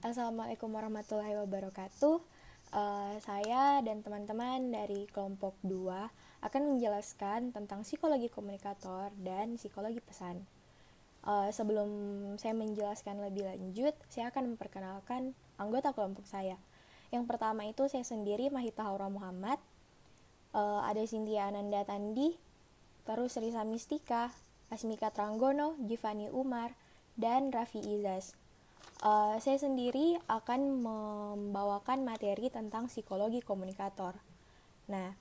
Assalamualaikum warahmatullahi wabarakatuh. Saya dan teman-teman dari kelompok 2 akan menjelaskan tentang psikologi komunikator dan psikologi pesan. Sebelum saya menjelaskan lebih lanjut, saya akan memperkenalkan anggota kelompok saya. Yang pertama itu saya sendiri, Mahita Haura Muhammad, ada Cynthia Ananda Tandi, terus Risa Mistika, Asmika Tranggono, Giovanni Umar, dan Raffi Izas. Saya sendiri akan membawakan materi tentang psikologi komunikator. Nah,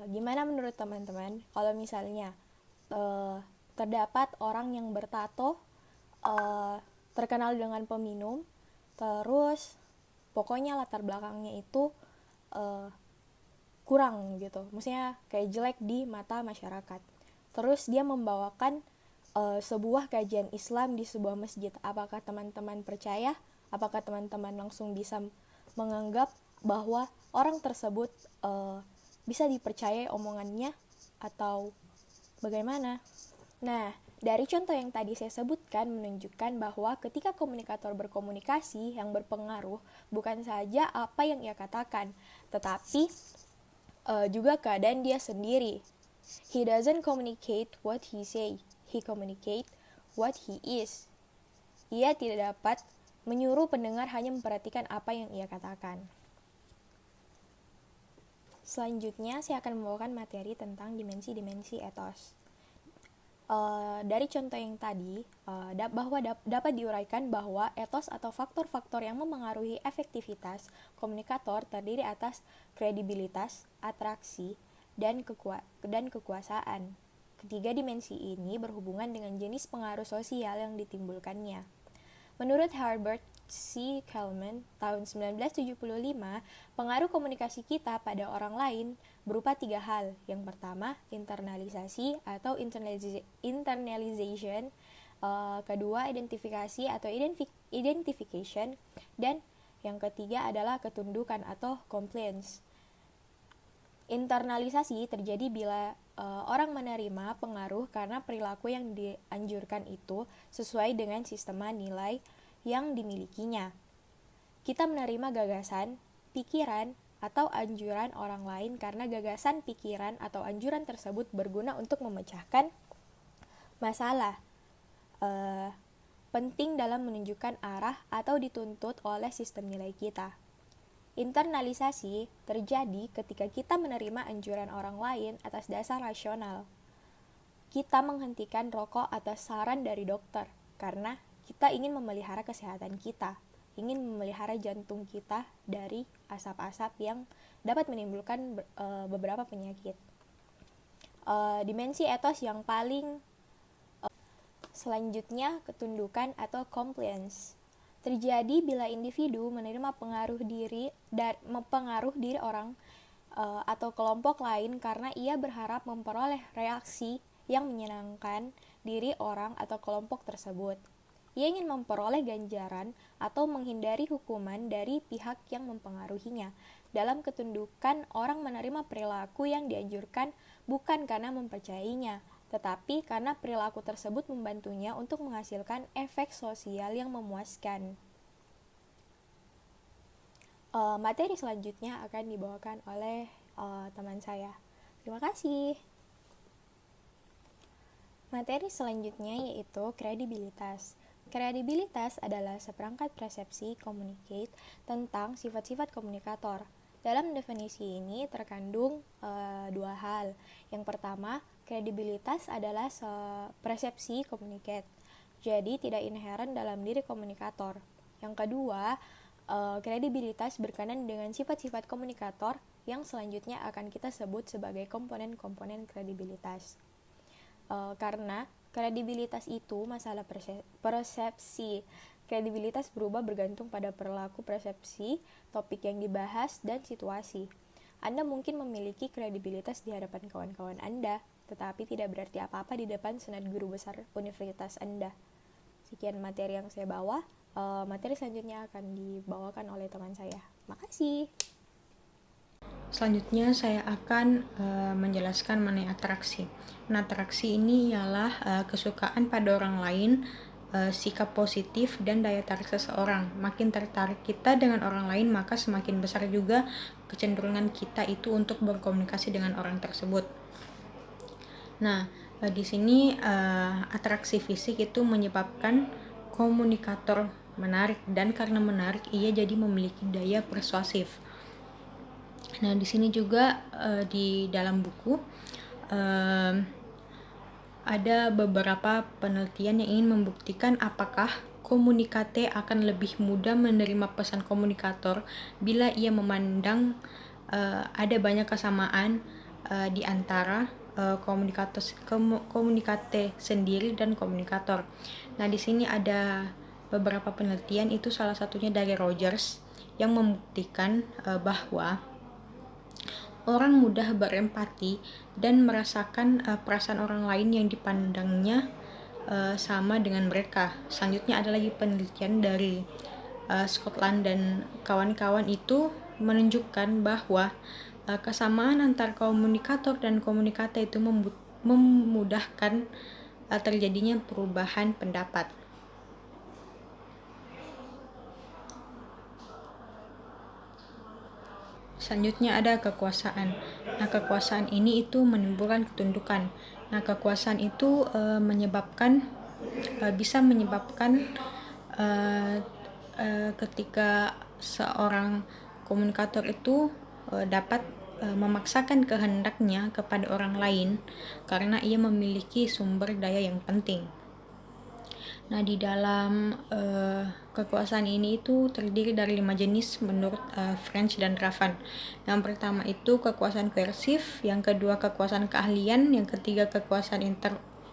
gimana menurut teman-teman kalau misalnya terdapat orang yang bertato, terkenal dengan peminum, terus pokoknya latar belakangnya itu kurang gitu, maksudnya kayak jelek di mata masyarakat. Terus dia membawakan sebuah kajian Islam di sebuah masjid. Apakah teman-teman percaya? Apakah teman-teman langsung bisa menganggap bahwa orang tersebut bisa dipercayai omongannya atau bagaimana? Nah, dari contoh yang tadi saya sebutkan menunjukkan bahwa ketika komunikator berkomunikasi, yang berpengaruh bukan saja apa yang ia katakan, tetapi juga keadaan dia sendiri. He doesn't communicate what he say, he communicate what he is. Ia tidak dapat menyuruh pendengar hanya memperhatikan apa yang ia katakan. Selanjutnya saya akan membawakan materi tentang dimensi-dimensi etos. Dari contoh yang tadi, bahwa dapat diuraikan bahwa etos atau faktor-faktor yang memengaruhi efektivitas komunikator terdiri atas kredibilitas, atraksi, dan kekuasaan. Ketiga dimensi ini berhubungan dengan jenis pengaruh sosial yang ditimbulkannya. Menurut Herbert C. Kalman tahun 1975, pengaruh komunikasi kita pada orang lain berupa 3 hal. Yang pertama, internalisasi atau internalization. Kedua, identifikasi atau identification. Dan yang ketiga adalah ketundukan atau compliance. Internalisasi terjadi bila orang menerima pengaruh karena perilaku yang dianjurkan itu sesuai dengan sistema nilai yang dimilikinya. Kita menerima gagasan, pikiran, atau anjuran orang lain karena gagasan, pikiran, atau anjuran tersebut berguna untuk memecahkan masalah penting dalam menunjukkan arah atau dituntut oleh sistem nilai kita. Internalisasi terjadi ketika kita menerima anjuran orang lain atas dasar rasional. Kita menghentikan rokok atas saran dari dokter karena kita ingin memelihara kesehatan kita, ingin memelihara jantung kita dari asap-asap yang dapat menimbulkan beberapa penyakit. Dimensi etos yang paling selanjutnya ketundukan atau compliance. Terjadi bila individu menerima mempengaruh diri orang atau kelompok lain karena ia berharap memperoleh reaksi yang menyenangkan diri orang atau kelompok tersebut. Ia ingin memperoleh ganjaran atau menghindari hukuman dari pihak yang mempengaruhinya. Dalam ketundukan, orang menerima perilaku yang dianjurkan bukan karena mempercayainya, tetapi karena perilaku tersebut membantunya untuk menghasilkan efek sosial yang memuaskan. Materi selanjutnya akan dibawakan oleh teman saya. Terima kasih. Materi selanjutnya yaitu kredibilitas. Kredibilitas adalah seperangkat persepsi communicate tentang sifat-sifat komunikator. Dalam definisi ini terkandung 2 hal. Yang pertama, kredibilitas adalah persepsi communicate, jadi tidak inheren dalam diri komunikator. Yang kedua, kredibilitas berkaitan dengan sifat-sifat komunikator yang selanjutnya akan kita sebut sebagai komponen-komponen kredibilitas. Karena kredibilitas itu masalah persepsi. Kredibilitas berubah bergantung pada perilaku, persepsi, topik yang dibahas, dan situasi. Anda mungkin memiliki kredibilitas di hadapan kawan-kawan Anda, tetapi tidak berarti apa-apa di depan senat guru besar universitas Anda. Sekian materi yang saya bawa. Materi selanjutnya akan dibawakan oleh teman saya. Makasih. Selanjutnya saya akan menjelaskan mengenai atraksi. Nah, atraksi ini ialah kesukaan pada orang lain sikap positif dan daya tarik seseorang. Makin tertarik kita dengan orang lain, maka semakin besar juga kecenderungan kita itu untuk berkomunikasi dengan orang tersebut. Nah, di sini atraksi fisik itu menyebabkan komunikator menarik, dan karena menarik ia jadi memiliki daya persuasif. Nah, di sini juga di dalam buku ada beberapa penelitian yang ingin membuktikan apakah komunikate akan lebih mudah menerima pesan komunikator bila ia memandang ada banyak kesamaan di antara komunikate sendiri dan komunikator. Nah, di sini ada beberapa penelitian, itu salah satunya dari Rogers, yang membuktikan bahwa orang mudah berempati dan merasakan perasaan orang lain yang dipandangnya sama dengan mereka. Selanjutnya ada lagi penelitian dari Scotland dan kawan-kawan, itu menunjukkan bahwa kesamaan antar komunikator dan komunikate itu memudahkan terjadinya perubahan pendapat. Selanjutnya ada kekuasaan. Nah, kekuasaan ini itu menimbulkan ketundukan. Nah, kekuasaan itu bisa menyebabkan ketika seorang komunikator itu dapat memaksakan kehendaknya kepada orang lain karena ia memiliki sumber daya yang penting. Nah, di dalam kekuasaan ini itu terdiri dari 5 jenis menurut French dan Ravan. Yang pertama itu kekuasaan koersif, yang kedua kekuasaan keahlian, yang ketiga kekuasaan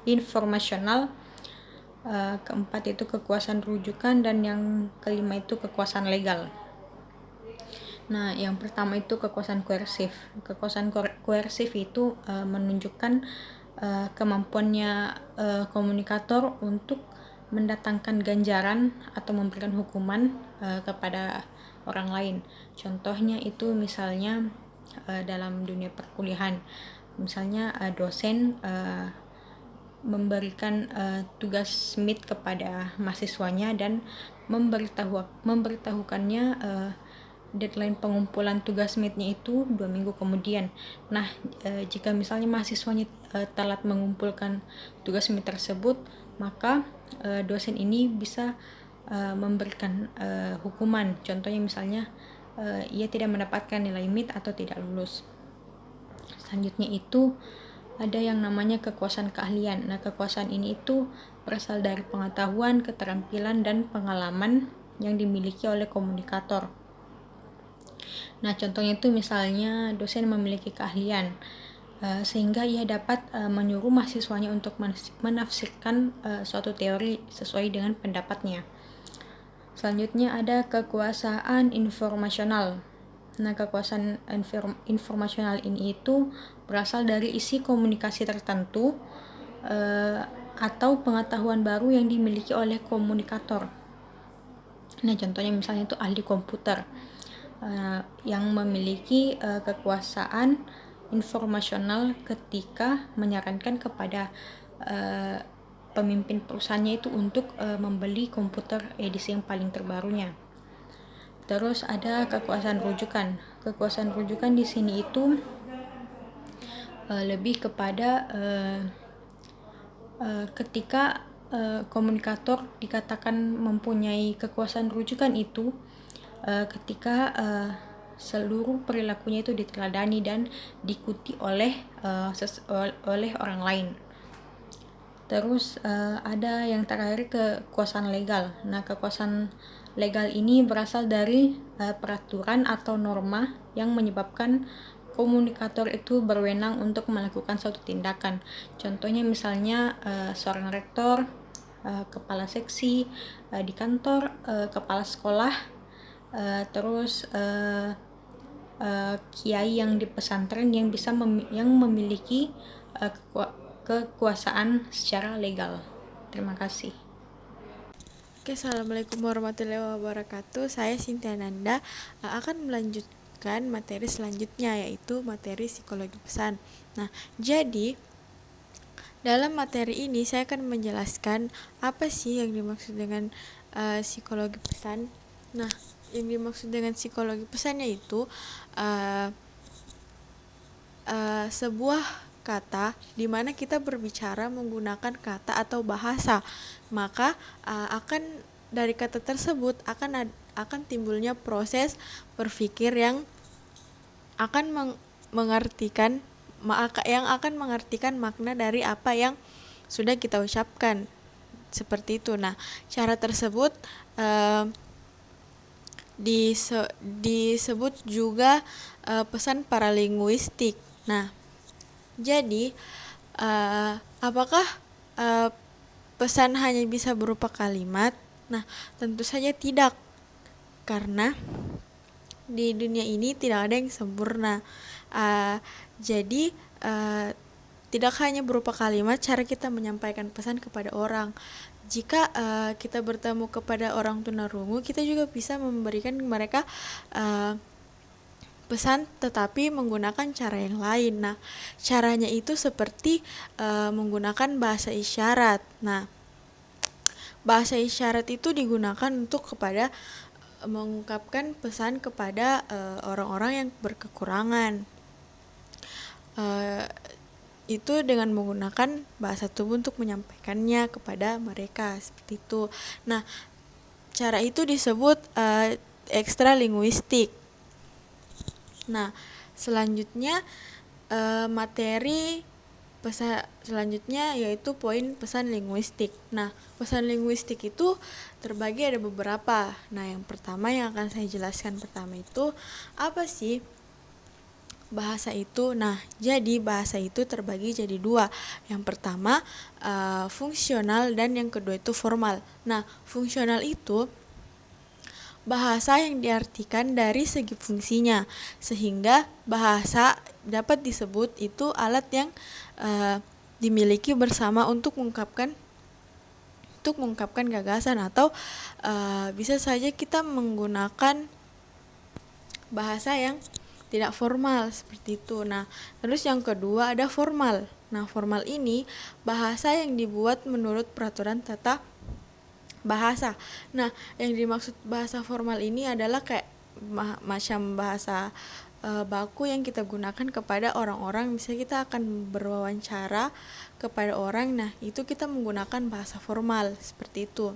informasional, keempat itu kekuasaan rujukan, dan yang kelima itu kekuasaan legal. Nah, yang pertama itu kekuasaan koersif. Kekuasaan koersif itu menunjukkan kemampuannya komunikator untuk mendatangkan ganjaran atau memberikan hukuman kepada orang lain. Contohnya itu misalnya dalam dunia perkuliahan, misalnya dosen memberikan tugas SMIT kepada mahasiswanya dan memberitahukannya deadline pengumpulan tugas SMIT-nya itu 2 minggu kemudian. Nah, jika misalnya mahasiswanya telat mengumpulkan tugas SMIT tersebut, maka dosen ini bisa memberikan hukuman. Contohnya misalnya ia tidak mendapatkan nilai MIT atau tidak lulus. Selanjutnya itu ada yang namanya kekuasaan keahlian. Nah, kekuasaan ini itu berasal dari pengetahuan, keterampilan, dan pengalaman yang dimiliki oleh komunikator. Nah, contohnya itu misalnya dosen memiliki keahlian sehingga ia dapat menyuruh mahasiswanya untuk menafsirkan suatu teori sesuai dengan pendapatnya. Selanjutnya ada kekuasaan informasional. Nah, kekuasaan informasional ini itu berasal dari isi komunikasi tertentu atau pengetahuan baru yang dimiliki oleh komunikator. Nah, contohnya misalnya itu ahli komputer yang memiliki kekuasaan informasional ketika menyarankan kepada pemimpin perusahaannya itu untuk membeli komputer edisi yang paling terbarunya. Terus ada kekuasaan rujukan. Kekuasaan rujukan di sini itu lebih kepada ketika komunikator dikatakan mempunyai kekuasaan rujukan itu ketika seluruh perilakunya itu diteladani dan diikuti oleh orang lain. Terus ada yang terakhir kekuasaan legal. Nah, kekuasaan legal ini berasal dari peraturan atau norma yang menyebabkan komunikator itu berwenang untuk melakukan suatu tindakan. Contohnya misalnya seorang rektor, kepala seksi di kantor, kepala sekolah, terus kiai yang di pesantren yang bisa yang memiliki kekuasaan secara legal. Terima kasih. Oke, Assalamualaikum warahmatullahi wabarakatuh. Saya Sintia Nanda akan melanjutkan materi selanjutnya, yaitu materi psikologi pesan. Nah, jadi Dalam materi ini saya akan menjelaskan apa sih yang dimaksud dengan psikologi pesan. Nah, yang dimaksud dengan psikologi pesannya itu sebuah kata di mana kita berbicara menggunakan kata atau bahasa. Maka akan dari kata tersebut akan timbulnya proses berpikir yang akan mengartikan makna dari apa yang sudah kita ucapkan, seperti itu. Nah, cara tersebut disebut juga pesan paralinguistik. Nah, jadi apakah pesan hanya bisa berupa kalimat? Nah, tentu saja tidak, karena di dunia ini tidak ada yang sempurna. Jadi tidak hanya berupa kalimat cara kita menyampaikan pesan kepada orang. Jika kita bertemu kepada orang tunarungu, kita juga bisa memberikan mereka pesan tetapi menggunakan cara yang lain. Nah, caranya itu seperti menggunakan bahasa isyarat. Nah, bahasa isyarat itu digunakan untuk mengungkapkan pesan kepada orang-orang yang berkekurangan. Itu dengan menggunakan bahasa tubuh untuk menyampaikannya kepada mereka, seperti itu. Nah, cara itu disebut ekstralinguistik. Nah, selanjutnya materi selanjutnya yaitu poin pesan linguistik. Nah, pesan linguistik itu terbagi ada beberapa. Nah, yang pertama yang akan saya jelaskan pertama itu apa sih bahasa itu? Nah, jadi bahasa itu terbagi jadi dua. Yang pertama fungsional dan yang kedua itu formal. Nah, fungsional itu bahasa yang diartikan dari segi fungsinya, sehingga bahasa dapat disebut itu alat yang dimiliki bersama untuk mengungkapkan gagasan, atau bisa saja kita menggunakan bahasa yang tidak formal, seperti itu. Nah, terus yang kedua ada formal. Nah, formal ini bahasa yang dibuat menurut peraturan tata bahasa. Nah, yang dimaksud bahasa formal ini adalah kayak macam bahasa baku yang kita gunakan kepada orang-orang. Misalnya kita akan berwawancara kepada orang, nah itu kita menggunakan bahasa formal, seperti itu.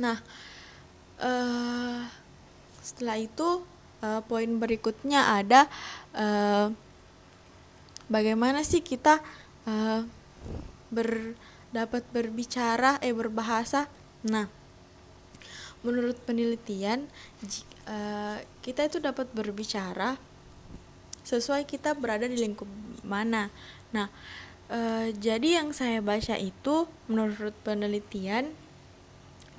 Nah, setelah itu poin berikutnya ada bagaimana sih kita dapat berbahasa. Nah, menurut penelitian kita itu dapat berbicara sesuai kita berada di lingkup mana. Nah, jadi yang saya baca itu menurut penelitian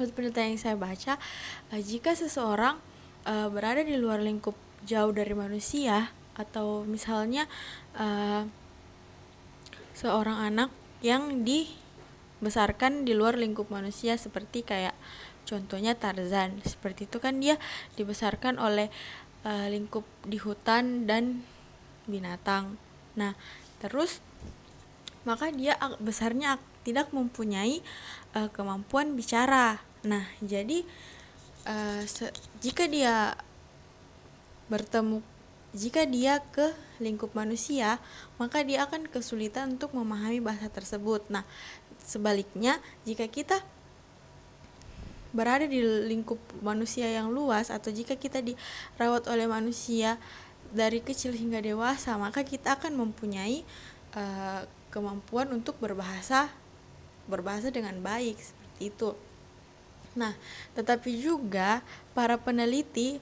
yang saya baca, jika seseorang berada di luar lingkup jauh dari manusia, atau misalnya seorang anak yang dibesarkan di luar lingkup manusia, seperti kayak contohnya Tarzan, seperti itu kan dia dibesarkan oleh lingkup di hutan dan binatang. Nah, terus maka dia besarnya tidak mempunyai kemampuan bicara. Nah, jadi jika dia ke lingkup manusia, maka dia akan kesulitan untuk memahami bahasa tersebut. Nah, sebaliknya jika kita berada di lingkup manusia yang luas, atau jika kita dirawat oleh manusia dari kecil hingga dewasa, maka kita akan mempunyai kemampuan untuk berbahasa dengan baik, seperti itu. Nah, tetapi juga para peneliti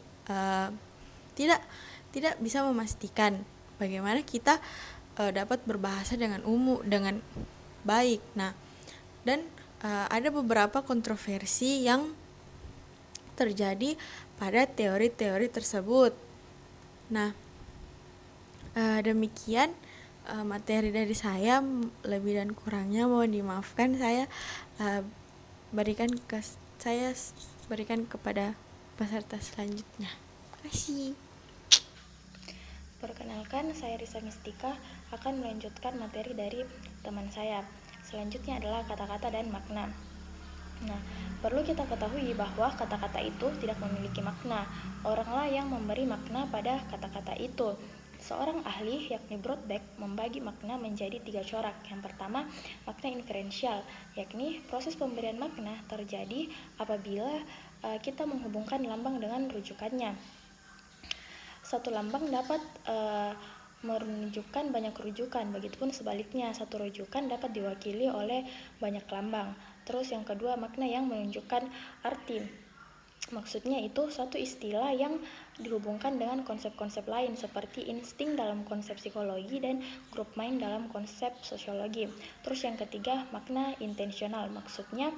tidak bisa memastikan bagaimana kita dapat berbahasa dengan baik. Nah, dan ada beberapa kontroversi yang terjadi pada teori-teori tersebut. Nah, demikian materi dari saya, lebih dan kurangnya mohon dimaafkan. Saya berikan kepada peserta selanjutnya. Terima kasih. Perkenalkan, saya Risa Mistika akan melanjutkan materi dari teman saya. Selanjutnya adalah kata-kata dan makna. Nah, perlu kita ketahui bahwa kata-kata itu tidak memiliki makna. Oranglah yang memberi makna pada kata-kata itu. Seorang ahli, yakni Brodbeck, membagi makna menjadi 3 corak. Yang pertama, makna inferensial, yakni proses pemberian makna terjadi apabila kita menghubungkan lambang dengan rujukannya. Satu lambang dapat menunjukkan banyak rujukan, begitupun sebaliknya, satu rujukan dapat diwakili oleh banyak lambang. Terus yang kedua, makna yang menunjukkan arti. Maksudnya itu suatu istilah yang dihubungkan dengan konsep-konsep lain seperti insting dalam konsep psikologi dan group mind dalam konsep sosiologi. Terus yang ketiga, makna intensional. Maksudnya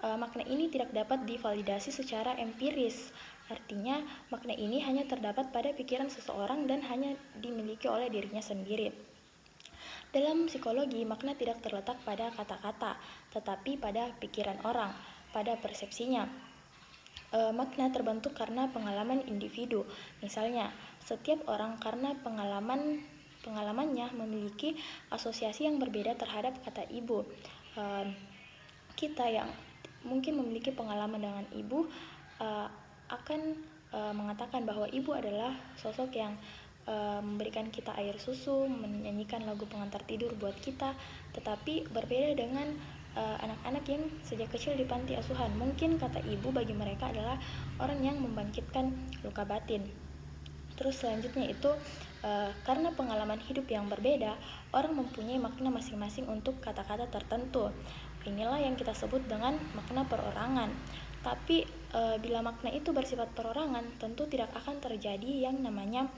makna ini tidak dapat divalidasi secara empiris. Artinya makna ini hanya terdapat pada pikiran seseorang dan hanya dimiliki oleh dirinya sendiri. Dalam psikologi, makna tidak terletak pada kata-kata, tetapi pada pikiran orang, pada persepsinya. Makna terbentuk karena pengalaman individu. Misalnya, setiap orang karena pengalamannya memiliki asosiasi yang berbeda terhadap kata ibu. Kita yang mungkin memiliki pengalaman dengan ibu akan mengatakan bahwa ibu adalah sosok yang memberikan kita air susu, menyanyikan lagu pengantar tidur buat kita, tetapi berbeda dengan anak-anak yang sejak kecil di panti asuhan. Mungkin kata ibu bagi mereka adalah orang yang membangkitkan luka batin. Terus selanjutnya itu karena pengalaman hidup yang berbeda, orang mempunyai makna masing-masing untuk kata-kata tertentu. Inilah yang kita sebut dengan makna perorangan. Tapi bila makna itu bersifat perorangan, tentu tidak akan terjadi yang namanya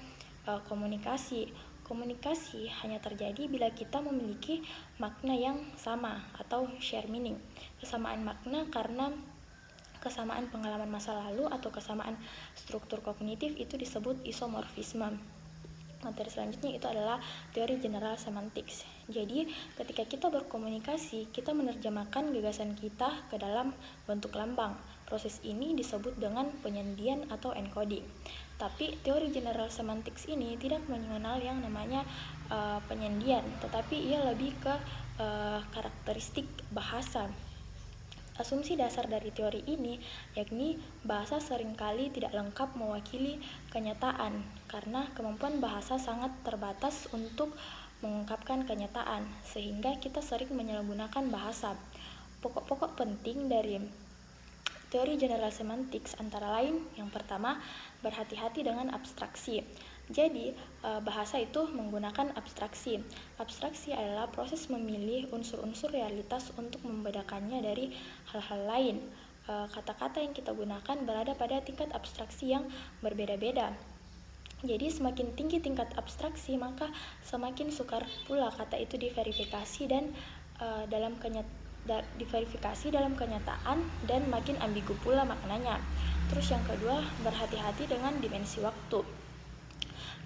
komunikasi. Komunikasi hanya terjadi bila kita memiliki makna yang sama atau share meaning. Kesamaan makna karena kesamaan pengalaman masa lalu atau kesamaan struktur kognitif itu disebut isomorfisme. Materi selanjutnya itu adalah teori general semantics. Jadi, ketika kita berkomunikasi, kita menerjemahkan gagasan kita ke dalam bentuk lambang. Proses ini disebut dengan penyandian atau encoding. Tapi teori general semantics ini tidak mengenal yang namanya penyandian, tetapi ia lebih ke karakteristik bahasa. Asumsi dasar dari teori ini yakni bahasa seringkali tidak lengkap mewakili kenyataan karena kemampuan bahasa sangat terbatas untuk mengungkapkan kenyataan, sehingga kita sering menyalahgunakan bahasa. Pokok-pokok penting dari teori general semantics antara lain, yang pertama, berhati-hati dengan abstraksi. Jadi, bahasa itu menggunakan abstraksi. Abstraksi adalah proses memilih unsur-unsur realitas untuk membedakannya dari hal-hal lain. Kata-kata yang kita gunakan berada pada tingkat abstraksi yang berbeda-beda. Jadi, semakin tinggi tingkat abstraksi, maka semakin sukar pula kata itu diverifikasi dan diverifikasi dalam kenyataan dan makin ambigu pula maknanya. Terus yang kedua, berhati-hati dengan dimensi waktu.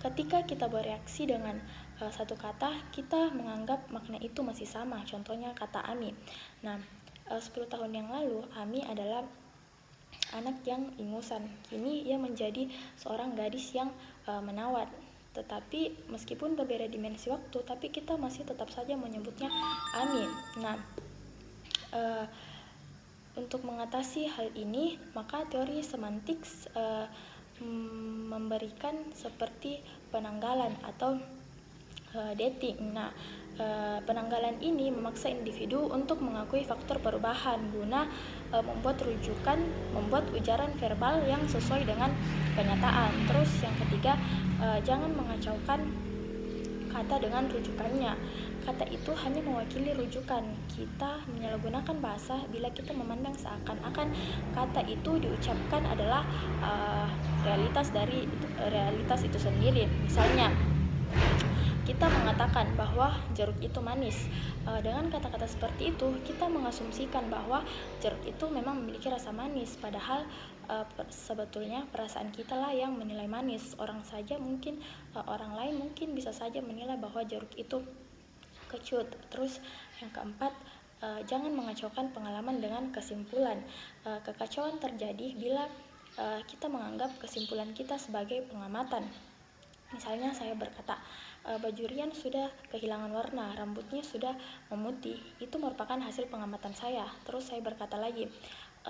Ketika kita bereaksi dengan satu kata, kita menganggap makna itu masih sama. Contohnya kata Ami. Nah, 10 tahun yang lalu, Ami adalah anak yang ingusan. Kini ia menjadi seorang gadis yang menawan. Tetapi meskipun berbeda dimensi waktu, tapi kita masih tetap saja menyebutnya Ami. Nah, untuk mengatasi hal ini, maka teori semantics memberikan seperti penanggalan atau dating. Nah, penanggalan ini memaksa individu untuk mengakui faktor perubahan guna membuat ujaran verbal yang sesuai dengan kenyataan. Terus yang ketiga, jangan mengacaukan kata dengan rujukannya. Kata itu hanya mewakili rujukan. Kita menyalahgunakan bahasa bila kita memandang seakan-akan kata itu diucapkan adalah realitas itu sendiri. Misalnya, kita mengatakan bahwa jeruk itu manis. Dengan kata-kata seperti itu, kita mengasumsikan bahwa jeruk itu memang memiliki rasa manis, padahal sebetulnya perasaan kita lah yang menilai manis. Orang lain mungkin bisa saja menilai bahwa jeruk itu kecut. Terus yang keempat, jangan mengacaukan pengalaman dengan kesimpulan. Kekacauan terjadi bila kita menganggap kesimpulan kita sebagai pengamatan. Misalnya saya berkata, baju Rian sudah kehilangan warna, rambutnya sudah memutih. Itu merupakan hasil pengamatan saya. Terus saya berkata lagi,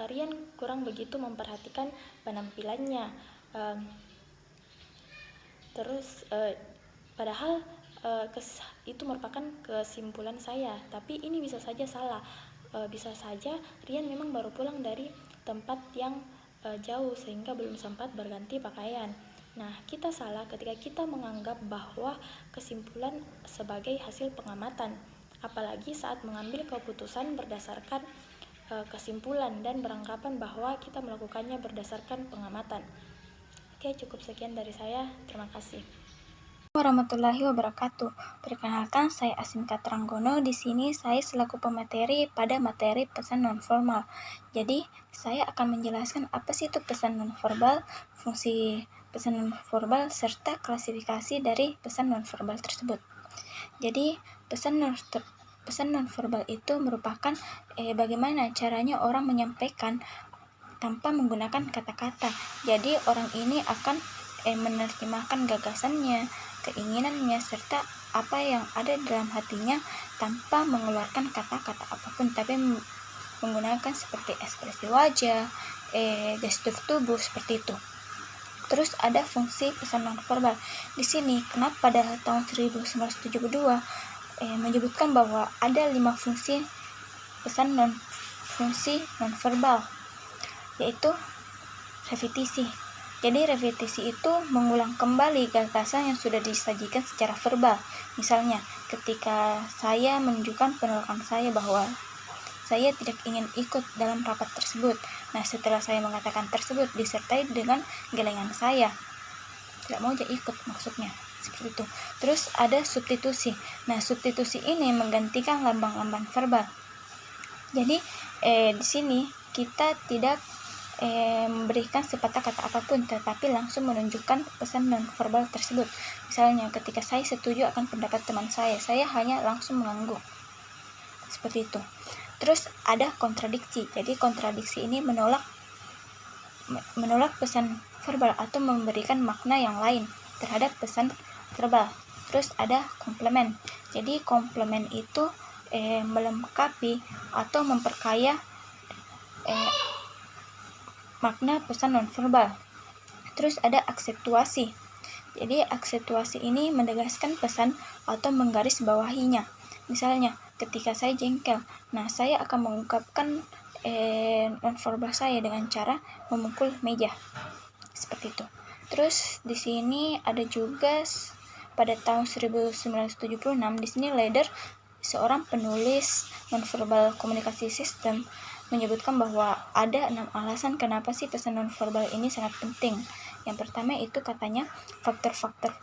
Rian kurang begitu memperhatikan penampilannya. Padahal itu merupakan kesimpulan saya, tapi ini bisa saja salah. Bisa saja Rian memang baru pulang dari tempat yang jauh sehingga belum sempat berganti pakaian. Nah, kita salah ketika kita menganggap bahwa kesimpulan sebagai hasil pengamatan, apalagi saat mengambil keputusan berdasarkan kesimpulan dan beranggapan bahwa kita melakukannya berdasarkan pengamatan. Oke, cukup sekian dari saya. Terima kasih. Warahmatullahi wabarakatuh. Perkenalkan, saya Asinka Tranggono. Di sini saya selaku pemateri pada materi pesan nonverbal. Jadi, saya akan menjelaskan apa sih itu pesan nonverbal, fungsi pesan nonverbal, serta klasifikasi dari pesan nonverbal tersebut. Jadi, pesan nonverbal itu merupakan bagaimana caranya orang menyampaikan tanpa menggunakan kata-kata. Jadi, orang ini akan menerjemahkan gagasannya, keinginannya, serta apa yang ada dalam hatinya tanpa mengeluarkan kata-kata apapun, tapi menggunakan seperti ekspresi wajah, gestur tubuh, seperti itu. Terus ada fungsi pesan nonverbal. Di sini, kenapa pada tahun 1972 menyebutkan bahwa ada 5 fungsi nonverbal, yaitu repetisi. Jadi repetisi itu mengulang kembali gagasan yang sudah disajikan secara verbal. Misalnya, ketika saya menunjukkan penolakan saya bahwa saya tidak ingin ikut dalam rapat tersebut. Nah, setelah saya mengatakan tersebut disertai dengan gelengan saya, tidak mau jadi ikut maksudnya. Seperti itu. Terus ada substitusi. Nah, substitusi ini menggantikan lambang-lambang verbal. Jadi, di sini kita tidak memberikan sepatah kata apapun, tetapi langsung menunjukkan pesan nonverbal tersebut. Misalnya, ketika saya setuju akan pendapat teman saya hanya langsung mengangguk. Seperti itu. Terus ada kontradiksi. Jadi kontradiksi ini menolak pesan verbal atau memberikan makna yang lain terhadap pesan verbal. Terus ada komplement. Jadi komplement itu melengkapi atau memperkaya makna pesan nonverbal. Terus ada aksentuasi. Jadi aksentuasi ini menegaskan pesan atau menggarisbawahinya. Misalnya, ketika saya jengkel, nah saya akan mengungkapkan nonverbal saya dengan cara memukul meja. Seperti itu. Terus di sini ada juga pada tahun 1976 di sini Leder, seorang penulis nonverbal komunikasi sistem, menyebutkan bahwa ada 6 alasan kenapa sih pesan nonverbal ini sangat penting. Yang pertama itu katanya faktor-faktor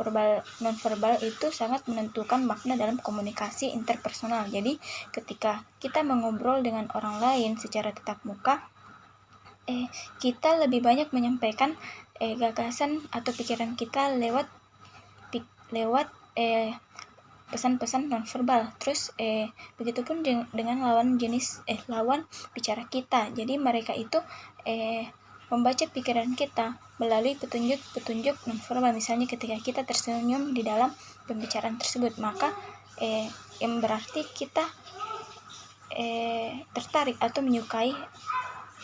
nonverbal itu sangat menentukan makna dalam komunikasi interpersonal. Jadi ketika kita mengobrol dengan orang lain secara tatap muka, kita lebih banyak menyampaikan gagasan atau pikiran kita lewat pesan-pesan nonverbal. Terus begitupun dengan lawan bicara kita. Jadi mereka itu membaca pikiran kita melalui petunjuk nonverbal. Misalnya ketika kita tersenyum di dalam pembicaraan tersebut, maka yang berarti kita tertarik atau menyukai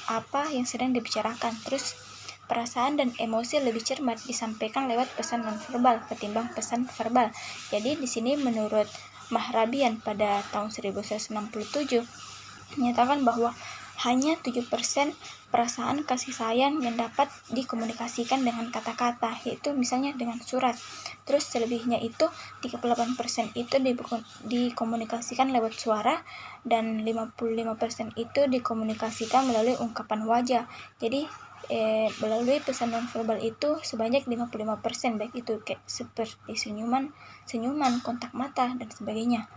apa yang sedang dibicarakan. Terus perasaan dan emosi lebih cermat disampaikan lewat pesan nonverbal ketimbang pesan verbal. Jadi di sini menurut Mahrabian pada tahun 1967 menyatakan bahwa hanya 7% perasaan kasih sayang yang dapat dikomunikasikan dengan kata-kata, yaitu misalnya dengan surat. Terus selebihnya itu 38% itu dikomunikasikan lewat suara, dan 55% itu dikomunikasikan melalui ungkapan wajah. Jadi melalui pesan nonverbal itu sebanyak 55%, baik itu kayak seperti senyuman, kontak mata, dan sebagainya.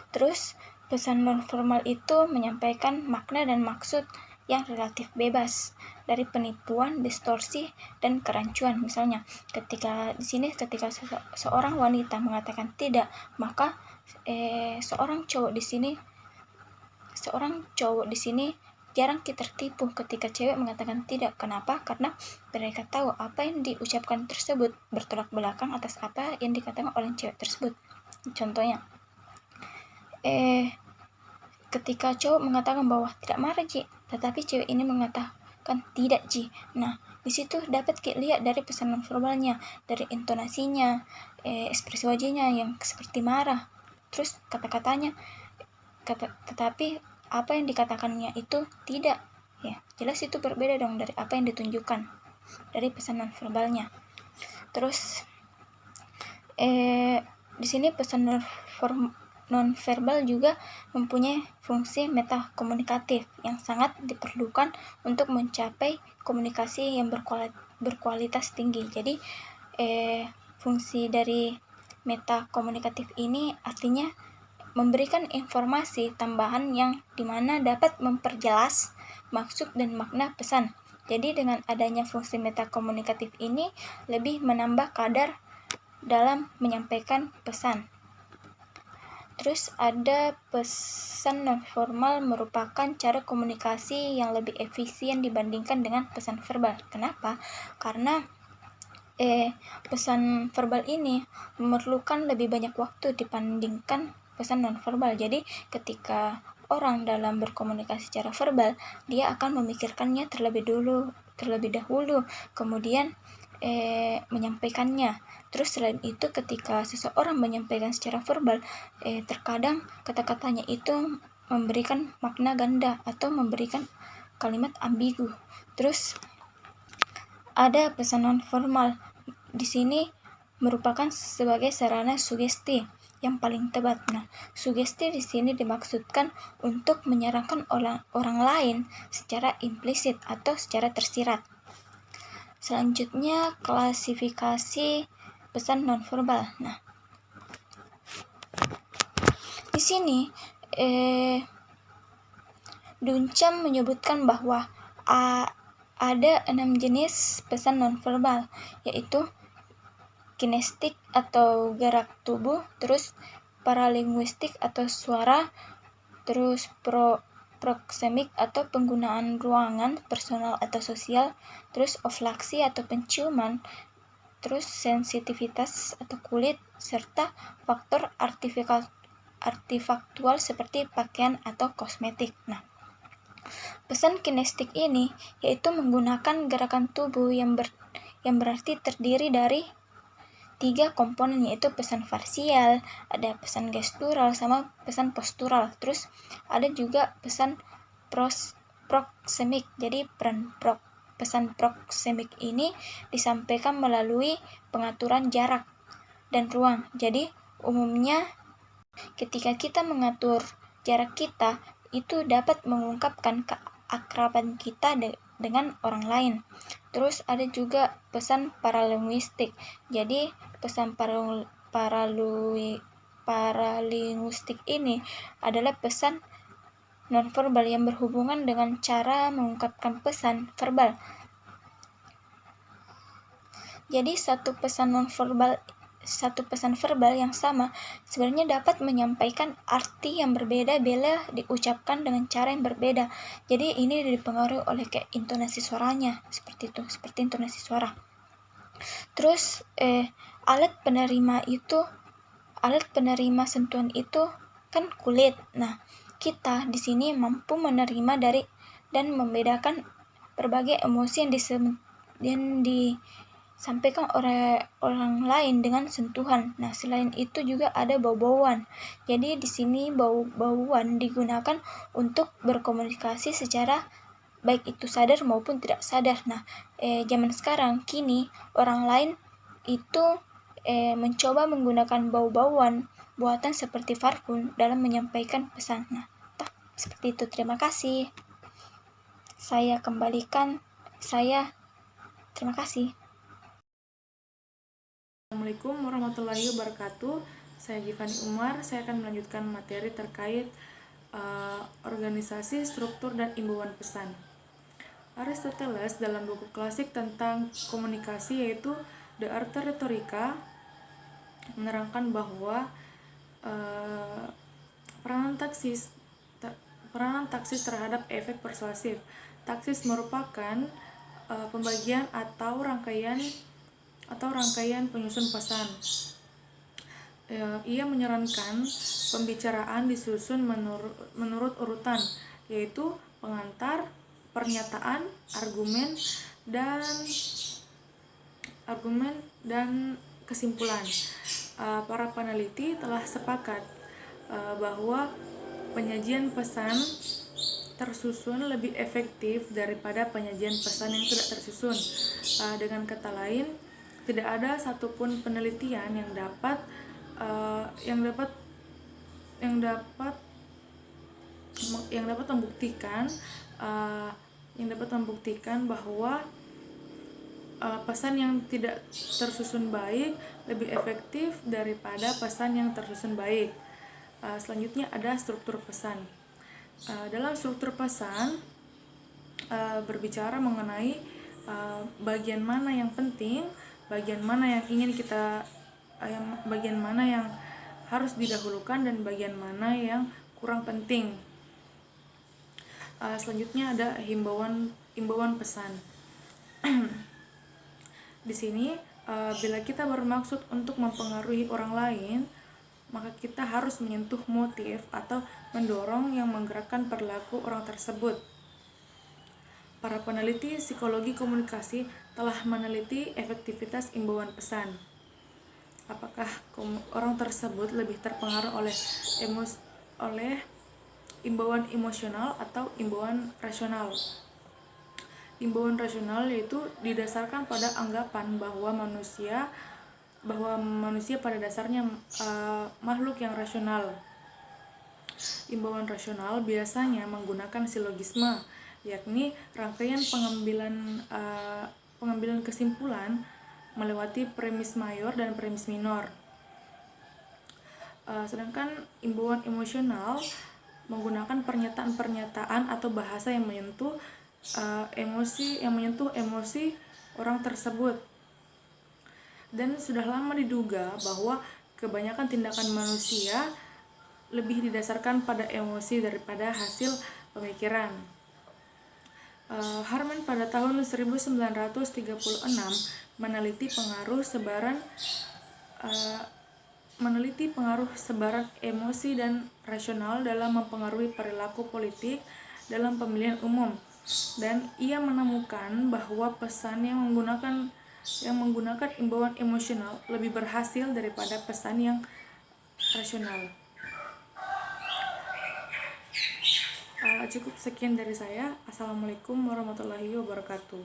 Terus pesan nonverbal itu menyampaikan makna dan maksud yang relatif bebas dari penipuan, distorsi, dan kerancuan. Misalnya, ketika seorang wanita mengatakan tidak, maka seorang cowok di sini jarang kita tertipu ketika cewek mengatakan tidak. Kenapa? Karena mereka tahu apa yang diucapkan tersebut bertolak belakang atas apa yang dikatakan oleh cewek tersebut. Contohnya, ketika cowok mengatakan bahwa tidak marah Ji, tetapi cewek ini mengatakan tidak Ji. Nah, di situ dapat kita lihat dari pesan nonverbalnya, dari intonasinya, ekspresi wajahnya yang seperti marah, terus kata-katanya, tetapi apa yang dikatakannya itu tidak, ya jelas itu berbeda dong dari apa yang ditunjukkan dari pesan nonverbalnya. Terus di sini pesan nonverbal juga mempunyai fungsi metakomunikatif yang sangat diperlukan untuk mencapai komunikasi yang berkualitas tinggi. Jadi fungsi dari metakomunikatif ini artinya memberikan informasi tambahan yang dimana dapat memperjelas maksud dan makna pesan. Jadi dengan adanya fungsi metakomunikatif ini lebih menambah kadar dalam menyampaikan pesan. Terus ada pesan nonformal merupakan cara komunikasi yang lebih efisien dibandingkan dengan pesan verbal. Kenapa? Karena pesan verbal ini memerlukan lebih banyak waktu dibandingkan pesan nonverbal. Jadi ketika orang dalam berkomunikasi secara verbal, dia akan memikirkannya terlebih dahulu, kemudian menyampaikannya. Terus selain itu ketika seseorang menyampaikan secara verbal, terkadang kata-katanya itu memberikan makna ganda atau memberikan kalimat ambigu. Terus ada pesan nonformal. Di sini merupakan sebagai sarana sugesti yang paling tepat. Nah, sugesti di sini dimaksudkan untuk menyarankan orang lain secara implisit atau secara tersirat. Selanjutnya klasifikasi pesan nonverbal. Nah, di sini Dunchamp menyebutkan bahwa ada 6 jenis pesan nonverbal, yaitu kinestik atau gerak tubuh, terus paralinguistik atau suara, terus proksemik atau penggunaan ruangan personal atau sosial, terus olfaksi atau penciuman, terus sensitivitas atau kulit, serta faktor artifaktual seperti pakaian atau kosmetik. Nah, pesan kinestik ini yaitu menggunakan gerakan tubuh yang berarti terdiri dari 3 komponen, yaitu pesan facial, ada pesan gestural, sama pesan postural. Terus ada juga pesan proksemik. Jadi pesan proksemik ini disampaikan melalui pengaturan jarak dan ruang. Jadi umumnya ketika kita mengatur jarak kita, itu dapat mengungkapkan keakraban kita dengan orang lain. Terus ada juga pesan paralinguistik. Jadi pesan paralinguistik ini adalah pesan nonverbal yang berhubungan dengan cara mengungkapkan pesan verbal. Jadi satu pesan verbal yang sama sebenarnya dapat menyampaikan arti yang berbeda bila diucapkan dengan cara yang berbeda. Jadi ini dipengaruhi oleh intonasi suaranya, seperti itu, seperti intonasi suara. Terus alat penerima sentuhan itu kan kulit. Nah, kita di sini mampu menerima dari dan membedakan berbagai emosi yang disampaikan oleh orang lain dengan sentuhan. Nah, selain itu juga ada bau-bauan. Jadi di sini bau-bauan digunakan untuk berkomunikasi secara baik itu sadar maupun tidak sadar. Nah, zaman sekarang kini orang lain itu mencoba menggunakan bau-bauan buatan seperti parfum dalam menyampaikan pesan. Nah, seperti itu. Terima kasih. Terima kasih. Assalamualaikum warahmatullahi wabarakatuh. Saya Givani Umar. Saya akan melanjutkan materi terkait organisasi, struktur, dan imbauan pesan. Aristoteles dalam buku klasik tentang komunikasi yaitu De Arte Rhetorica menerangkan bahwa peranan taksis peranan taksis terhadap efek persuasif. Taksis merupakan pembagian atau rangkaian penyusun pesan. Ia menyarankan pembicaraan disusun menurut urutan, yaitu pengantar, pernyataan, argumen, dan kesimpulan. Para peneliti telah sepakat bahwa penyajian pesan tersusun lebih efektif daripada penyajian pesan yang tidak tersusun. Dengan kata lain, tidak ada satupun penelitian yang dapat membuktikan bahwa pesan yang tidak tersusun baik lebih efektif daripada pesan yang tersusun baik. Selanjutnya ada struktur pesan. Dalam struktur pesan berbicara mengenai bagian mana yang penting, bagian mana yang harus didahulukan, dan bagian mana yang kurang penting. Selanjutnya ada himbauan pesan. Di sini bila kita bermaksud untuk mempengaruhi orang lain, maka kita harus menyentuh motif atau mendorong yang menggerakkan perilaku orang tersebut. Para peneliti psikologi komunikasi telah meneliti efektivitas imbauan pesan. Apakah orang tersebut lebih terpengaruh oleh imbauan emosional atau imbauan rasional? Imbauan rasional yaitu didasarkan pada anggapan bahwa manusia pada dasarnya makhluk yang rasional. Imbauan rasional biasanya menggunakan silogisme, yakni rangkaian pengambilan kesimpulan melewati premis mayor dan premis minor. Sedangkan imbauan emosional menggunakan pernyataan-pernyataan atau bahasa yang menyentuh emosi orang tersebut. Dan sudah lama diduga bahwa kebanyakan tindakan manusia lebih didasarkan pada emosi daripada hasil pemikiran. Harman pada tahun 1936 meneliti pengaruh sebaran emosi dan rasional dalam mempengaruhi perilaku politik dalam pemilihan umum, dan ia menemukan bahwa pesan yang menggunakan imbauan emosional lebih berhasil daripada pesan yang rasional. Cukup sekian dari saya. Assalamualaikum warahmatullahi wabarakatuh.